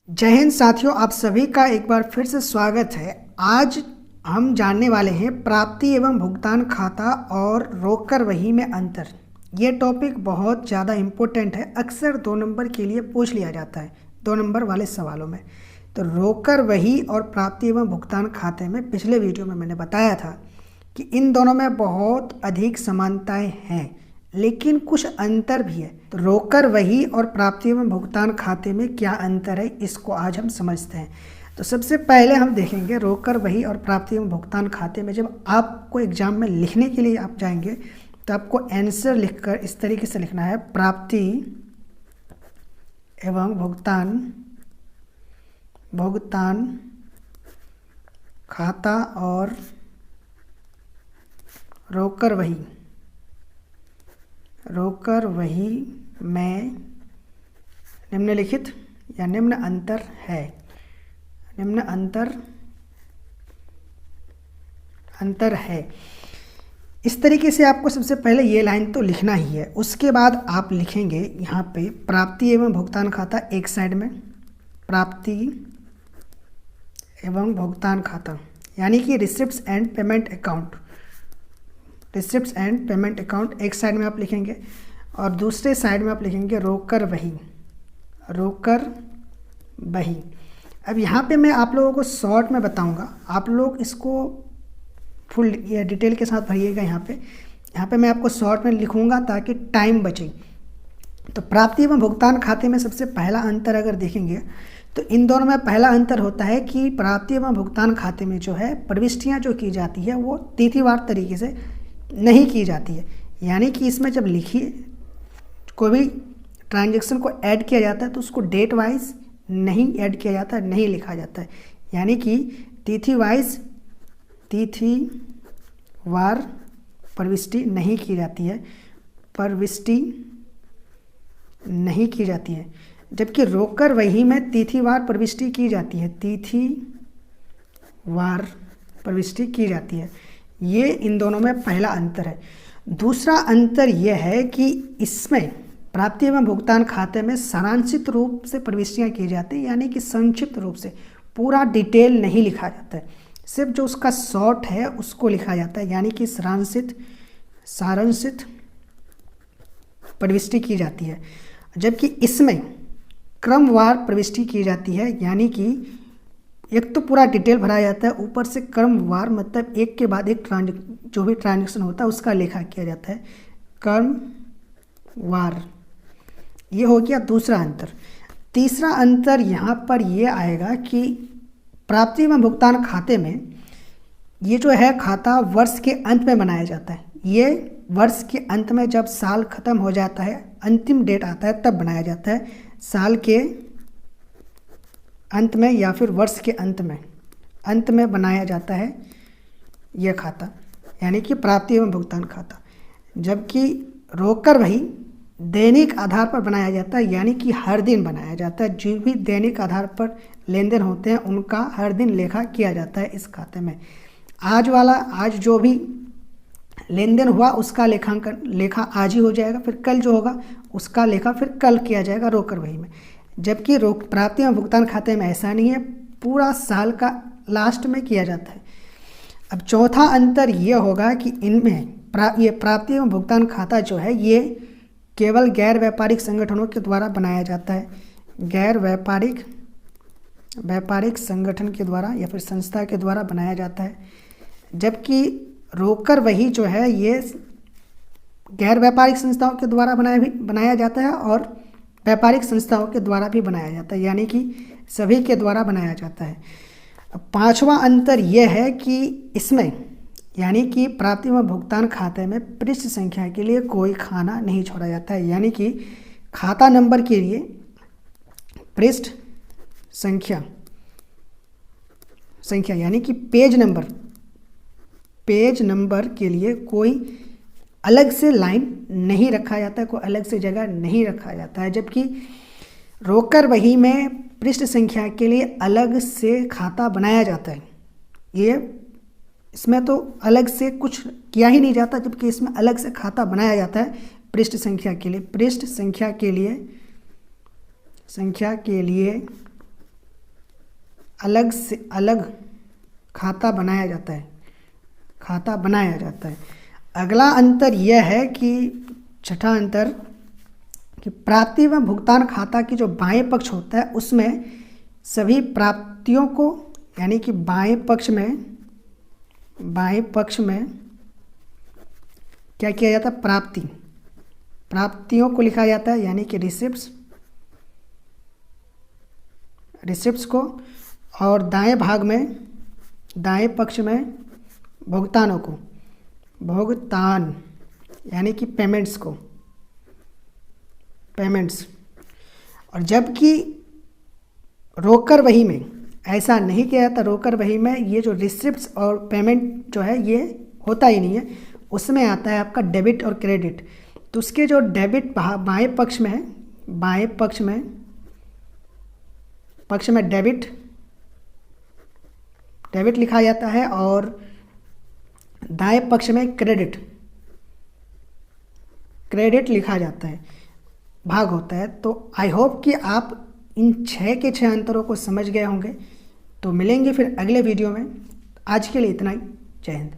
जय हिंद साथियों, आप सभी का एक बार फिर से स्वागत है। आज हम जानने वाले हैं प्राप्ति एवं भुगतान खाता और रोककर वही में अंतर। ये टॉपिक बहुत ज़्यादा इम्पोर्टेंट है, अक्सर 2 नंबर के लिए पूछ लिया जाता है 2 नंबर वाले सवालों में। तो रोककर वही और प्राप्ति एवं भुगतान खाते में पिछले वीडियो में मैंने बताया था कि इन दोनों में बहुत अधिक समानताएं हैं, लेकिन कुछ अंतर भी है। तो रोककर वही और प्राप्ति एवं भुगतान खाते में क्या अंतर है, इसको आज हम समझते हैं। तो सबसे पहले हम देखेंगे रोककर वही और प्राप्ति एवं भुगतान खाते में जब आपको एग्जाम में लिखने के लिए आप जाएंगे तो आपको आंसर लिखकर इस तरीके से लिखना है, प्राप्ति एवं भुगतान खाता और रोककर वही में निम्नलिखित या निम्न अंतर है। इस तरीके से आपको सबसे पहले ये लाइन तो लिखना ही है। उसके बाद आप लिखेंगे यहाँ पे प्राप्ति एवं भुगतान खाता एक साइड में, प्राप्ति एवं भुगतान खाता यानी कि रिसिप्ट्स एंड पेमेंट अकाउंट एक साइड में आप लिखेंगे और दूसरे साइड में आप लिखेंगे रोककर वही। अब यहाँ पे मैं आप लोगों को शॉर्ट में बताऊंगा, आप लोग इसको फुल या डिटेल के साथ भरिएगा। यहाँ पे मैं आपको शॉर्ट में लिखूंगा ताकि टाइम बचे। तो प्राप्ति एवं भुगतान खाते में सबसे पहला अंतर अगर देखेंगे तो इन दोनों में पहला अंतर होता है कि प्राप्ति एवं भुगतान खाते में जो है प्रविष्टियाँ जो की जाती है वो तिथिवार तरीके से नहीं की जाती है। यानी कि इसमें जब लिखिए कोई भी ट्रांजैक्शन को ऐड किया जाता है तो उसको डेट वाइज नहीं ऐड किया जाता है, नहीं लिखा जाता है। यानी कि तिथिवार प्रविष्टि नहीं की जाती है, जबकि रोककर वही में तिथिवार प्रविष्टि की जाती है। ये इन दोनों में पहला अंतर है। दूसरा अंतर यह है कि इसमें प्राप्ति एवं भुगतान खाते में सारांशित रूप से प्रविष्टियाँ की जाती है, यानी कि संक्षिप्त रूप से पूरा डिटेल नहीं लिखा जाता है, सिर्फ जो उसका शॉर्ट है उसको लिखा जाता है, यानी कि सारांशित प्रविष्टि की जाती है। जबकि इसमें क्रमवार प्रविष्टि की जाती है, यानी कि एक तो पूरा डिटेल भरा जाता है, ऊपर से क्रमवार मतलब एक के बाद एक जो भी ट्रांजैक्शन होता है उसका लेखा किया जाता है, क्रमवार। ये हो गया दूसरा अंतर। तीसरा अंतर यहाँ पर ये आएगा कि प्राप्ति एवं भुगतान खाते में ये जो है खाता वर्ष के अंत में बनाया जाता है। ये वर्ष के अंत में जब साल खत्म हो जाता है, अंतिम डेट आता है तब बनाया जाता है, साल के अंत में या फिर वर्ष के अंत में बनाया जाता है यह खाता, यानी कि प्राप्ति एवं भुगतान खाता। जबकि रोककर वही दैनिक आधार पर बनाया जाता है, यानी कि हर दिन बनाया जाता है। जो भी दैनिक आधार पर लेन देन होते हैं उनका हर दिन लेखा किया जाता है इस खाते में। आज जो भी लेन देन हुआ उसका लेखा आज ही हो जाएगा, फिर कल जो होगा उसका लेखा फिर कल किया जाएगा रोककर वही में। जबकि प्राप्ति एवं भुगतान खाते में ऐसा नहीं है, पूरा साल का लास्ट में किया जाता है। अब चौथा अंतर ये होगा कि इनमें ये प्राप्ति एवं भुगतान खाता जो है ये केवल गैर व्यापारिक संगठनों के द्वारा बनाया जाता है, गैर व्यापारिक संगठन के द्वारा या फिर संस्था के द्वारा बनाया जाता है। जबकि रोककर वही जो है ये गैर व्यापारिक संस्थाओं के द्वारा बनाया जाता है और व्यापारिक संस्थाओं के द्वारा भी बनाया जाता है, यानी कि सभी के द्वारा बनाया जाता है। अब पांचवा अंतर यह है कि इसमें यानी कि प्राप्ति एवं भुगतान खाते में पृष्ठ संख्या के लिए कोई खाना नहीं छोड़ा जाता है, यानी कि खाता नंबर के लिए पृष्ठ संख्या यानी कि पेज नंबर के लिए कोई अलग से लाइन नहीं रखा जाता है, कोई अलग से जगह नहीं रखा जाता है। जबकि रोककर वही में पृष्ठ संख्या के लिए अलग से खाता बनाया जाता है। इसमें तो अलग से कुछ किया ही नहीं जाता, जबकि इसमें अलग से खाता बनाया जाता है पृष्ठ संख्या के लिए अलग से अलग खाता बनाया जाता है, खाता बनाया जाता है। अगला अंतर यह है कि छठा अंतर कि प्राप्ति व भुगतान खाता की जो बाएं पक्ष होता है उसमें सभी प्राप्तियों को, यानी कि बाएं पक्ष में क्या किया जाता है, प्राप्तियों को लिखा जाता है, यानी कि रिसिप्ट्स को, और दाएं पक्ष में भुगतान यानी कि पेमेंट्स। और जबकि रोकर वही में ऐसा नहीं किया जाता। रोकर वही में ये जो रिसिप्ट्स और पेमेंट जो है ये होता ही नहीं है, उसमें आता है आपका डेबिट और क्रेडिट। तो उसके जो डेबिट बाएं पक्ष में है, बाएं पक्ष में डेबिट लिखा जाता है और दाएं पक्ष में क्रेडिट लिखा जाता है, भाग होता है। तो आई होप कि आप इन 6 के 6 अंतरों को समझ गए होंगे। तो मिलेंगे फिर अगले वीडियो में। आज के लिए इतना ही। जय हिंद।